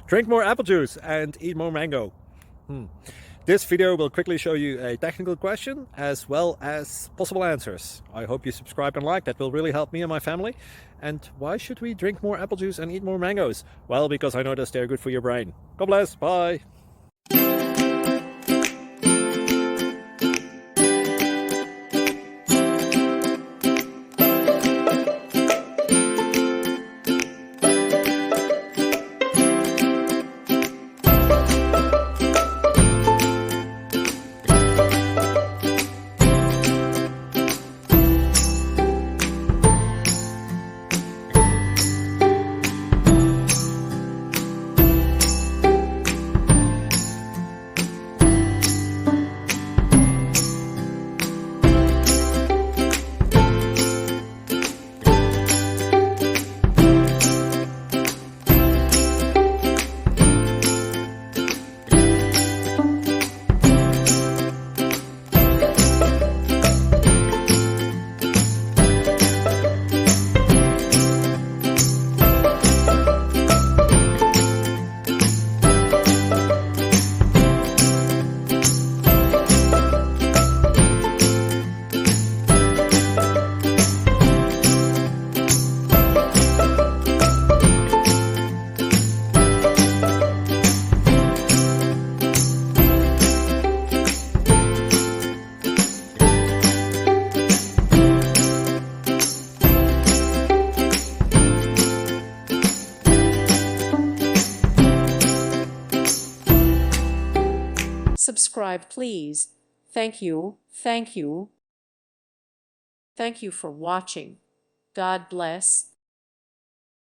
Drink more apple juice and eat more mango. This video will quickly show you a technical question as well as possible answers. I hope you subscribe and like, that will really help me and my family. And why should we drink more apple juice and eat more mangoes? Well, because I noticed they're good for your brain. God bless, bye! Subscribe, please. Thank you. Thank you. Thank you for watching. God bless.